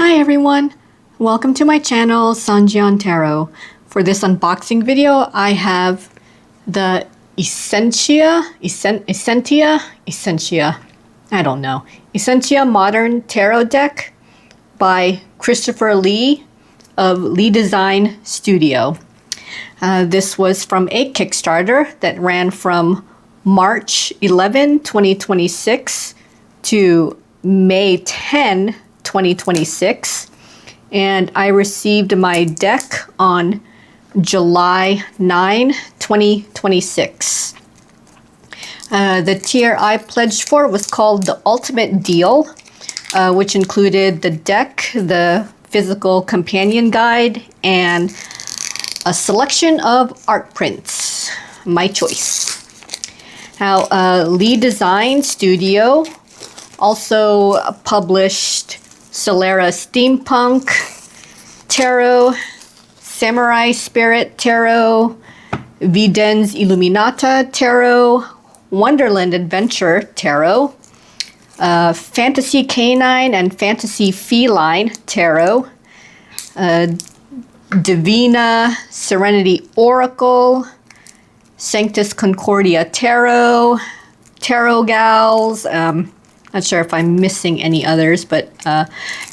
Hi everyone! Welcome to my channel, Essentia Tarot. For this unboxing video, I have the Essentia, I don't know, Essentia Modern Tarot deck by Chrisopher Lee of LeeDesign Studio. This was from a Kickstarter that ran from March 11, 2026 to May 10, 2026, and I received my deck on July 9, 2026. The tier I pledged for was called the Ultimate Deal, which included the deck, the physical companion guide, and a selection of art prints, my choice. Now, LeeDesign Studio also published Solera Steampunk Tarot, Samurai Spirit Tarot, Videns Illuminata Tarot, Wonderland Adventure Tarot, Fantasy Canine and Fantasy Feline Tarot, Divina Serenity Oracle, Sanctus Concordia Tarot, Tarot Gals. Not sure if I'm missing any others, but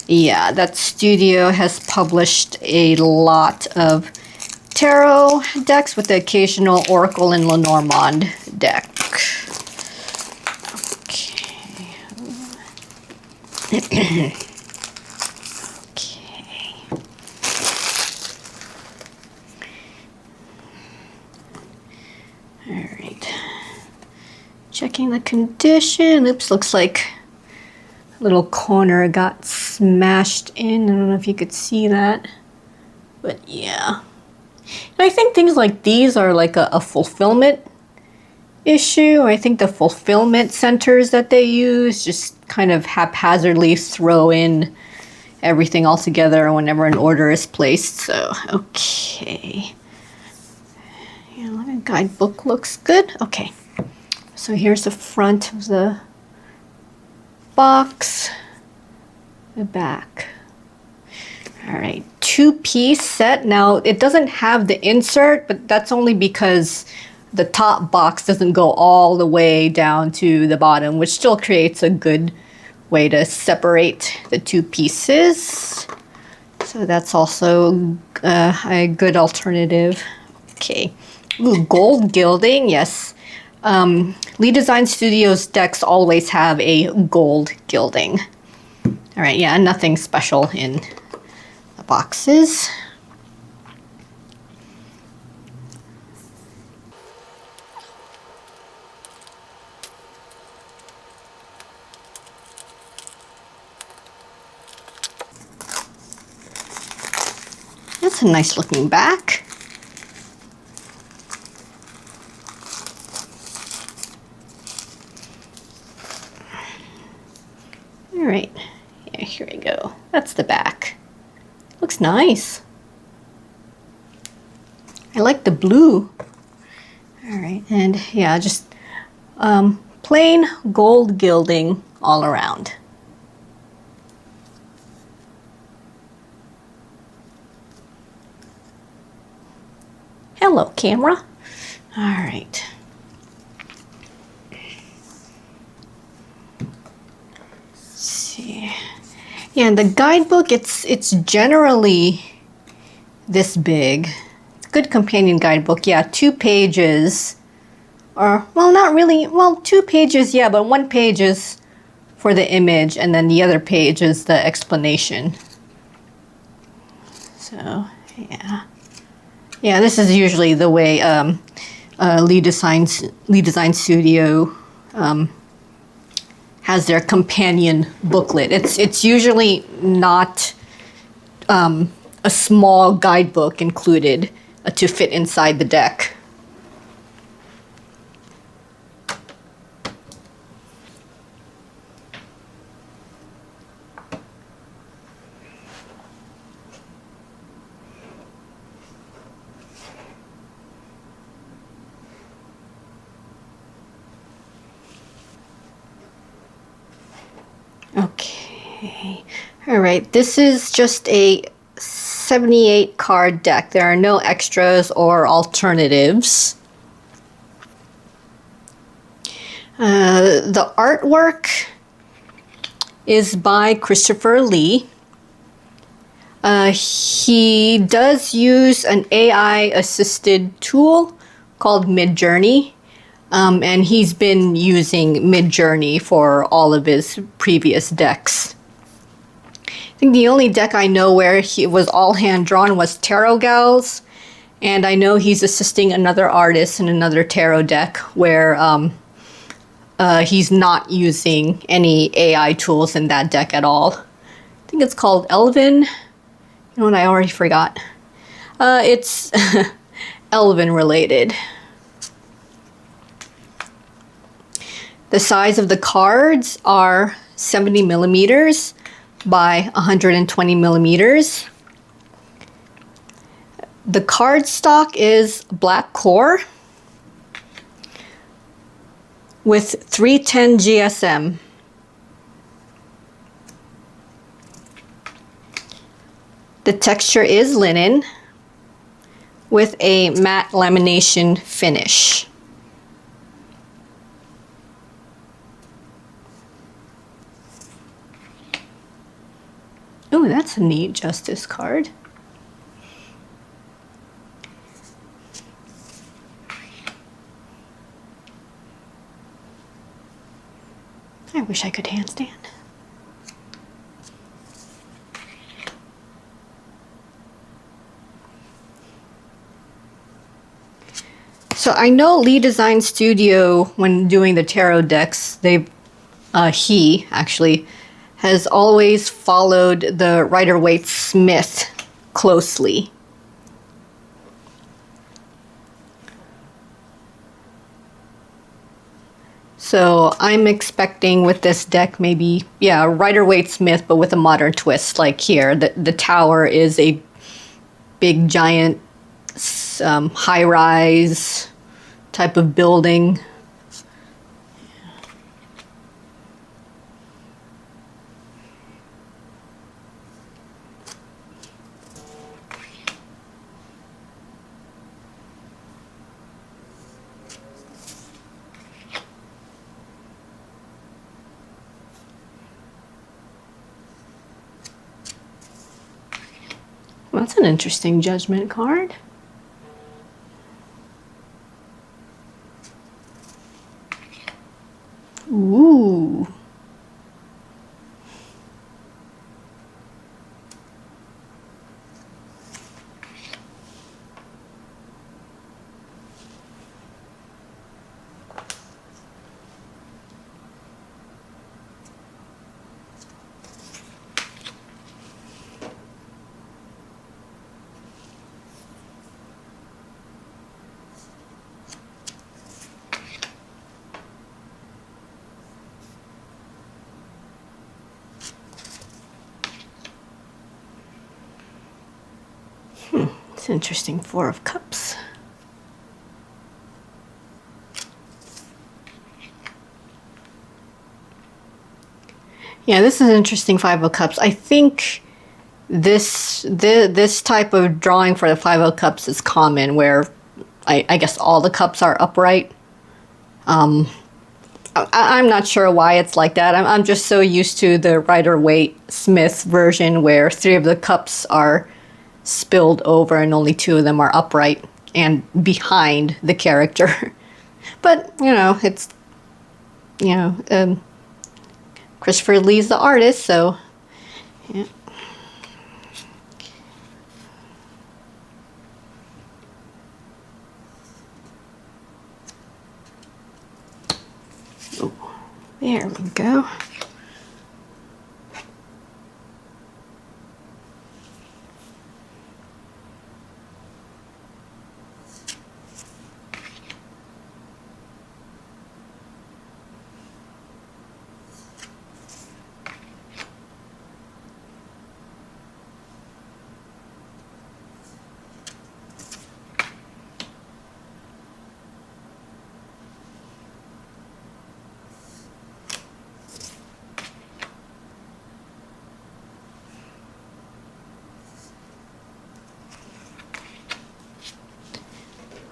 yeah, that studio has published a lot of tarot decks with the occasional Oracle and Lenormand deck. Okay. Okay. All right. Checking the condition. Oops, looks like a little corner got smashed in. I don't know if you could see that, but yeah. And I think things like these are like a fulfillment issue. I think the fulfillment centers that they use just kind of haphazardly throw in everything all together whenever an order is placed. So, okay. Yeah, the guidebook looks good. Okay. So here's the front of the box, the back. All right, two-piece set. Now, it doesn't have the insert, but that's only because the top box doesn't go all the way down to the bottom, which still creates a good way to separate the two pieces. So that's also a good alternative. Okay. Ooh, gold gilding, yes. LeeDesign Studio's decks always have a gold gilding. All right, yeah, nothing special in the boxes. That's a nice looking back. All right, yeah, here we go. That's the back. Looks nice. I like the blue. All right, and yeah, just plain gold gilding all around. Hello, camera. All right. See. Yeah, the guidebook, it's generally this big. It's a good companion guidebook. Yeah, 2 pages. Or, well, not really. Well, 2 pages, yeah, but 1 page is for the image, and then the other page is the explanation. So, yeah. Yeah, this is usually the way LeeDesign Studio has their companion booklet. It's usually not a small guidebook included to fit inside the deck. Okay, All right, this is just a 78 card deck. There are no extras or alternatives. The artwork is by Chrisopher Lee. He does use an AI-assisted tool called Midjourney, and he's been using Midjourney for all of his previous decks. I think the only deck I know where he was all hand-drawn was Tarot Gals, and I know he's assisting another artist in another tarot deck where he's not using any AI tools in that deck at all. I think it's called Elven. You know what, I already forgot. It's Elven related. The size of the cards are 70 millimeters by 120 millimeters. The cardstock is black core with 310 GSM. The texture is linen with a matte lamination finish. Oh, that's a neat Justice card. I wish I could handstand. So I know LeeDesign Studio, when doing the tarot decks, he actually has always followed the Rider-Waite-Smith closely. So I'm expecting with this deck maybe, yeah, Rider-Waite-Smith, but with a modern twist. Like here, the tower is a big giant high-rise type of building. Well, that's an interesting Judgment card. Ooh. It's an interesting Four of Cups. Yeah, this is an interesting Five of Cups. I think this type of drawing for the Five of Cups is common, where I guess all the cups are upright. I'm not sure why it's like that. I'm just so used to the Rider-Waite-Smith version where 3 of the cups are spilled over and only 2 of them are upright and behind the character. But, you know, it's, you know, Chrisopher Lee's the artist, so, yeah. Oh, there we go.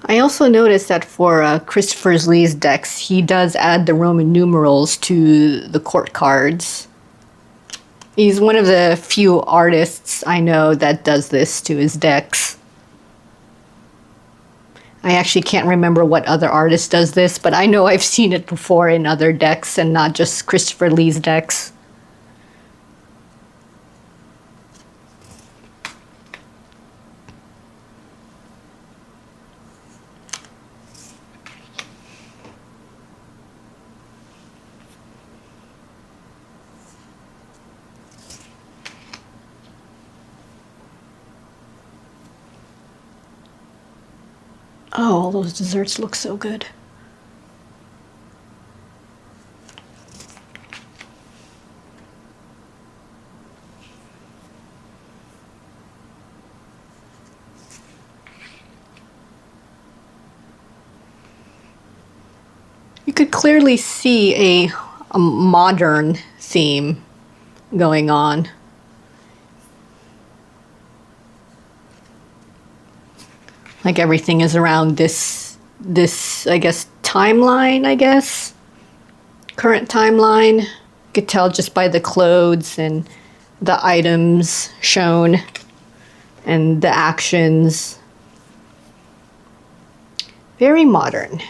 I also noticed that for Christopher Lee's decks, he does add the Roman numerals to the court cards. He's one of the few artists I know that does this to his decks. I actually can't remember what other artist does this, but I know I've seen it before in other decks and not just Christopher Lee's decks. Oh, all those desserts look so good. You could clearly see a modern theme going on. Like everything is around this I guess timeline, current timeline. You could tell just by the clothes and the items shown and the actions. Very modern.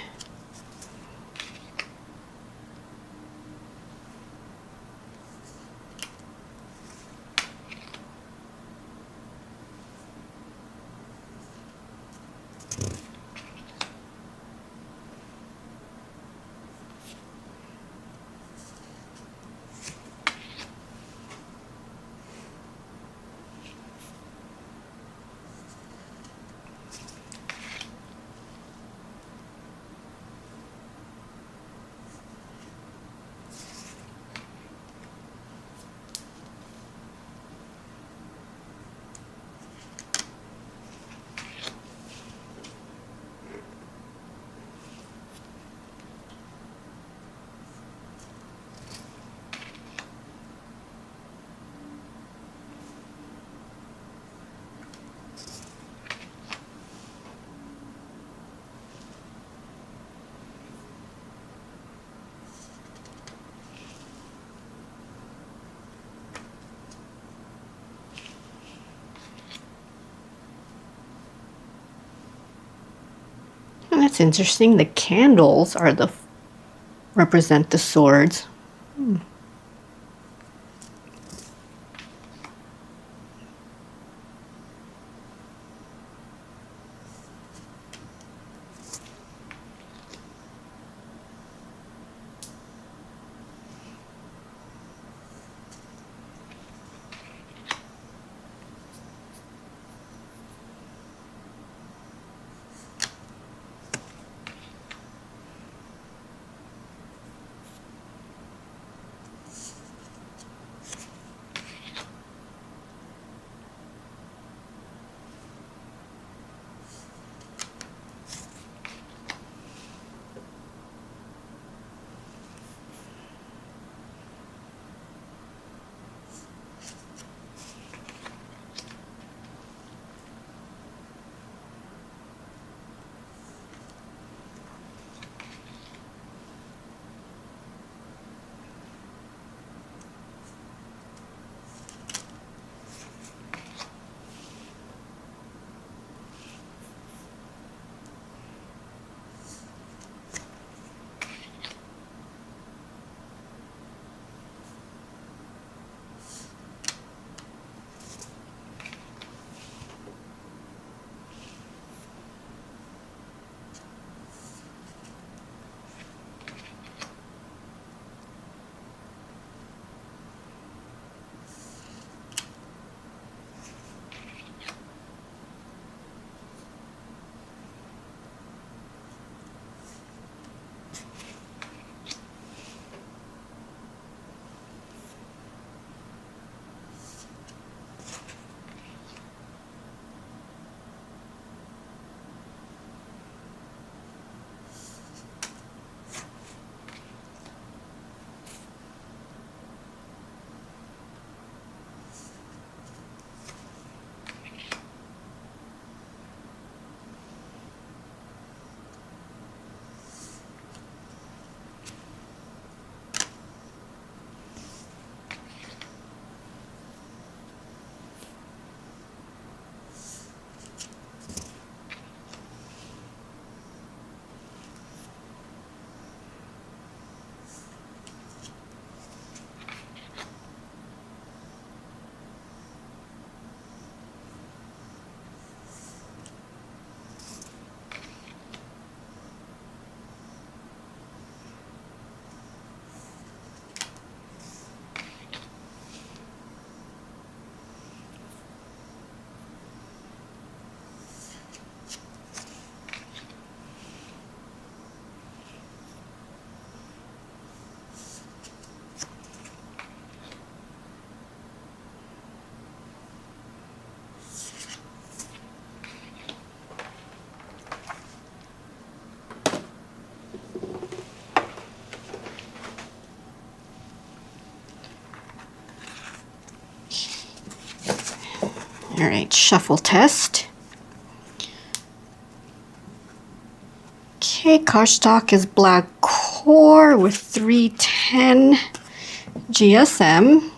And that's interesting. The candles are represent the swords. All right, shuffle test. Okay, cardstock is black core with 310 GSM.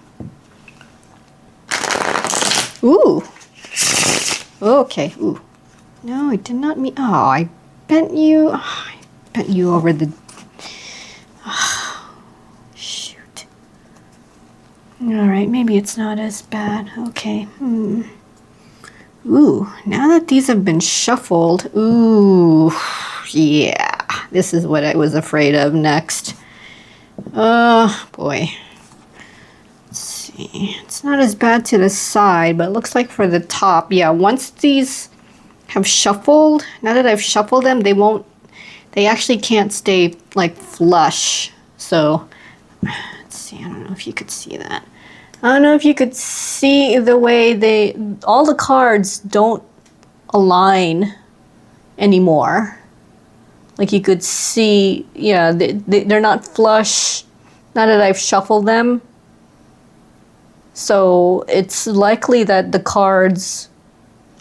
Ooh. Okay. Ooh. No, I did not mean. Oh, I bent you. Oh, I bent you over the. Oh, shoot. All right, maybe it's not as bad. Okay. Ooh, now that these have been shuffled, ooh, yeah, this is what I was afraid of next. Oh, boy. Let's see. It's not as bad to the side, but it looks like for the top, yeah, once these have shuffled, now that I've shuffled them, they actually can't stay, like, flush. So, let's see, I don't know if you could see that. I don't know if you could see the way all the cards don't align anymore. Like you could see, yeah, they're not flush now that I've shuffled them. So it's likely that the cards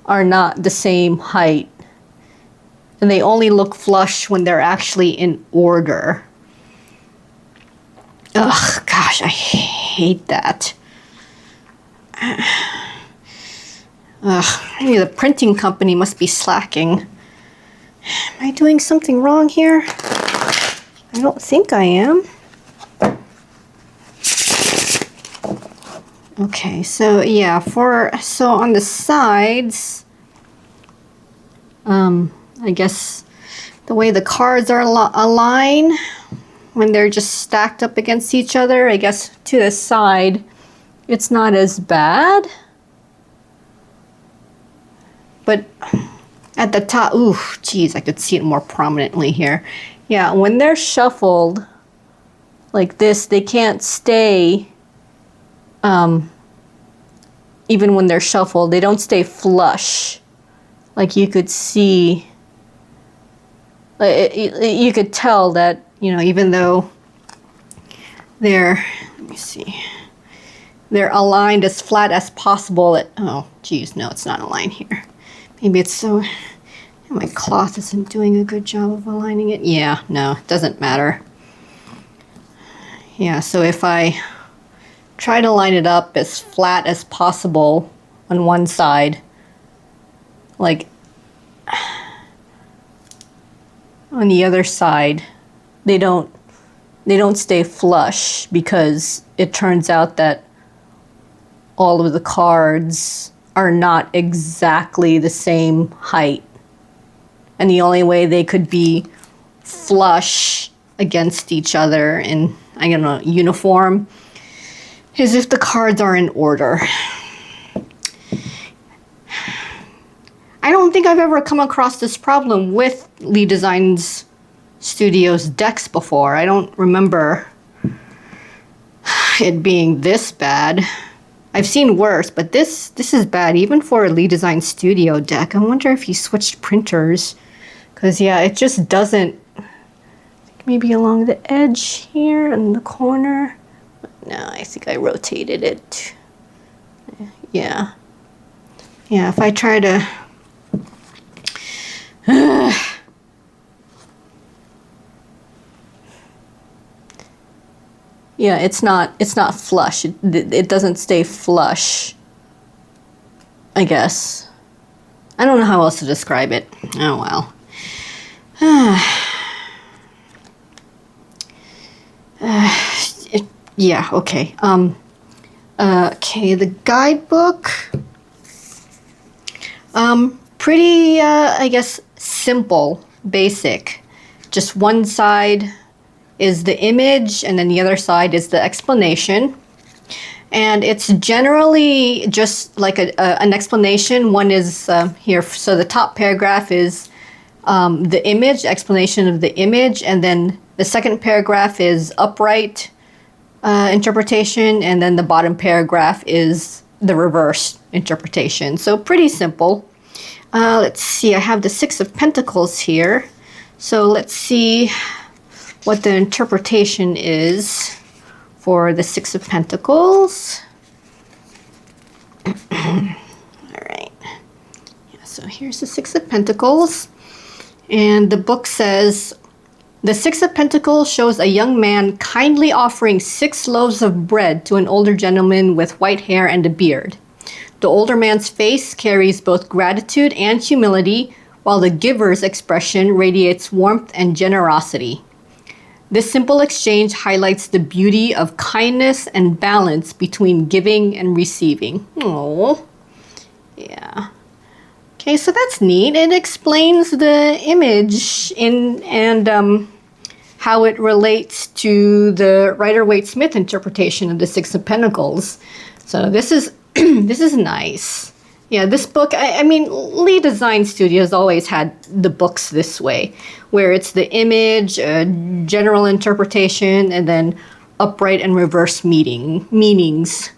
are not the same height. And they only look flush when they're actually in order. Ugh, gosh, I hate that. Maybe the printing company must be slacking. Am I doing something wrong here? I don't think I am. Okay, so yeah, so on the sides, I guess the way the cards are align when they're just stacked up against each other, I guess to the side, it's not as bad. But at the top, ooh, geez, I could see it more prominently here. Yeah, when they're shuffled like this, they can't stay, even when they're shuffled, they don't stay flush. Like you could see, you could tell that, you know, even though they're, let me see, they're aligned as flat as possible. Oh, geez, no, it's not aligned here. Maybe it's so, my cloth isn't doing a good job of aligning it. Yeah, no, it doesn't matter. Yeah, so if I try to line it up as flat as possible on one side, like on the other side, they don't stay flush because it turns out that all of the cards are not exactly the same height. And the only way they could be flush against each other in, I don't know, uniform is if the cards are in order. I don't think I've ever come across this problem with LeeDesign Studio's decks before. I don't remember it being this bad. I've seen worse, but this is bad, even for a LeeDesign Studio deck. I wonder if he switched printers. Because, yeah, it just doesn't... Maybe along the edge here in the corner. No, I think I rotated it. Yeah. Yeah, if I try to... Yeah, it's not flush. It doesn't stay flush, I guess. I don't know how else to describe it. Oh, well. Yeah, okay. Okay, the guidebook. Pretty, I guess, simple, basic. Just one side is the image, and then the other side is the explanation. And it's generally just like an explanation. One is here, so the top paragraph is the image, explanation of the image, and then the second paragraph is upright interpretation, and then the bottom paragraph is the reverse interpretation. So pretty simple. Let's see, I have the Six of Pentacles here. So let's see what the interpretation is for the Six of Pentacles. All right. So here's the Six of Pentacles. And the book says, the Six of Pentacles shows a young man kindly offering 6 loaves of bread to an older gentleman with white hair and a beard. The older man's face carries both gratitude and humility, while the giver's expression radiates warmth and generosity. This simple exchange highlights the beauty of kindness and balance between giving and receiving. Oh, yeah. Okay, so that's neat. It explains the image and how it relates to the Rider-Waite-Smith interpretation of the Six of Pentacles. So this is this is nice. Yeah, this book, I mean, LeeDesign Studio has always had the books this way, where it's the image, general interpretation, and then upright and reverse meanings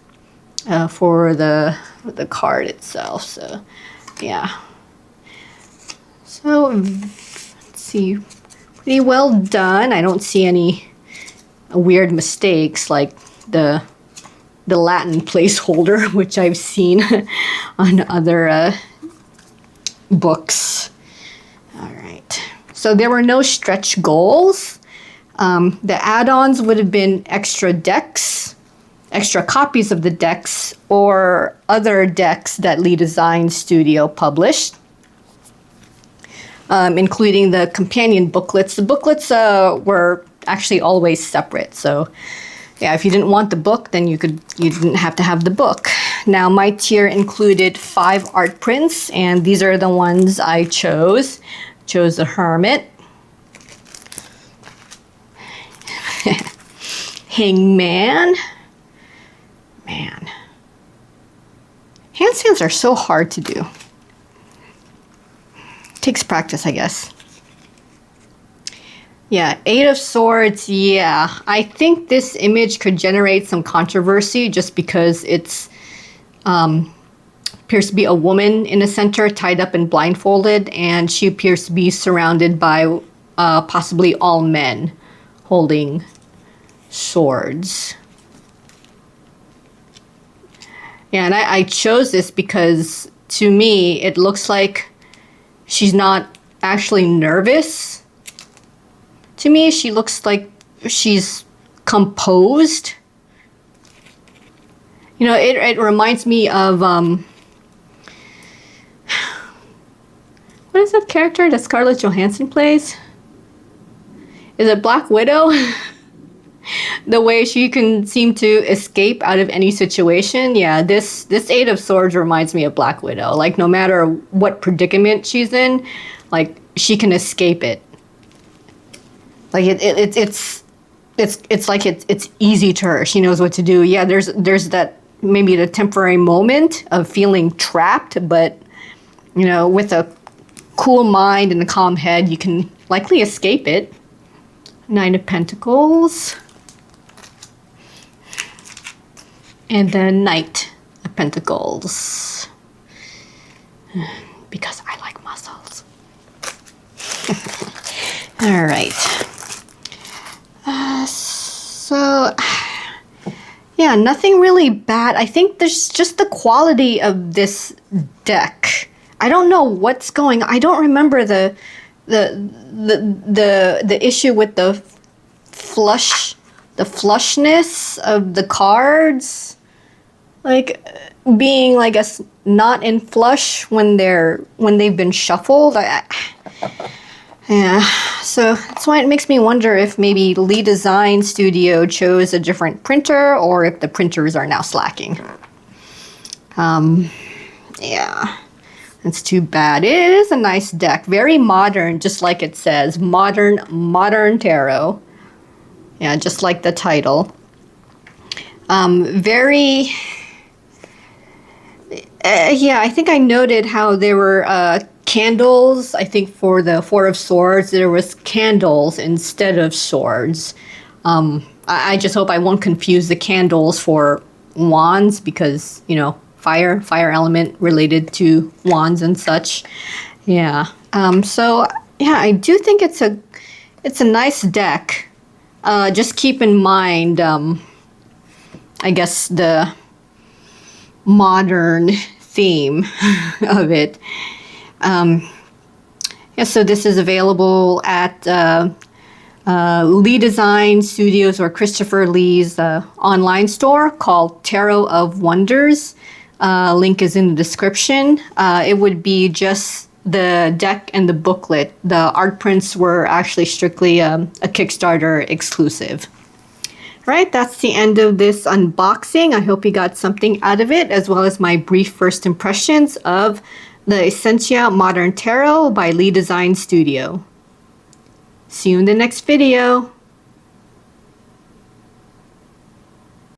for the card itself. So, yeah. So, let's see. Pretty well done. I don't see any weird mistakes like the Latin placeholder, which I've seen on other books. All right. So there were no stretch goals. The add-ons would have been extra decks, extra copies of the decks, or other decks that LeeDesign Studio published, including the companion booklets. The booklets were actually always separate, so yeah, if you didn't want the book, then you didn't have to have the book. Now, my tier included 5 art prints, and these are the ones I chose. Chose the Hermit, Hangman. Man, handstands are so hard to do. Takes practice, I guess. Yeah, 8 of Swords, yeah. I think this image could generate some controversy just because it's appears to be a woman in the center, tied up and blindfolded, and she appears to be surrounded by possibly all men holding swords. Yeah, and I chose this because to me it looks like she's not actually nervous. To me, she looks like she's composed. You know, it reminds me of what is that character that Scarlett Johansson plays? Is it Black Widow? The way she can seem to escape out of any situation. Yeah, this 8 of Swords reminds me of Black Widow. Like, no matter what predicament she's in, like, she can escape it. Like, it's like it's easy to her. She knows what to do. Yeah, there's that, maybe the temporary moment of feeling trapped, but, you know, with a cool mind and a calm head, you can likely escape it. 9 of Pentacles. And then Knight of Pentacles. Because I like muscles. All right. So, yeah, nothing really bad. I think there's just the quality of this deck. I don't know what's going on. I don't remember the issue with the flushness of the cards, like being, I guess, not in flush when they've been shuffled. Yeah, so that's why it makes me wonder if maybe LeeDesign Studio chose a different printer, or if the printers are now slacking. Yeah, that's too bad. It is a nice deck, very modern, just like it says, modern tarot. Yeah, just like the title. Very. Yeah, I think I noted how there were candles. I think for the 4 of Swords, there was candles instead of swords. I just hope I won't confuse the candles for wands, because, you know, fire element related to wands and such. Yeah. So yeah, I do think it's a nice deck. Just keep in mind, I guess, the modern theme of it. Yeah, so this is available at LeeDesign Studios or Christopher Lee's online store called Tarot of Wonders. Link is in the description. It would be just the deck and the booklet. The art prints were actually strictly a Kickstarter exclusive. All right, that's the end of this unboxing. I hope you got something out of it, as well as my brief first impressions of the Essentia Modern Tarot by LeeDesign Studio. See you in the next video.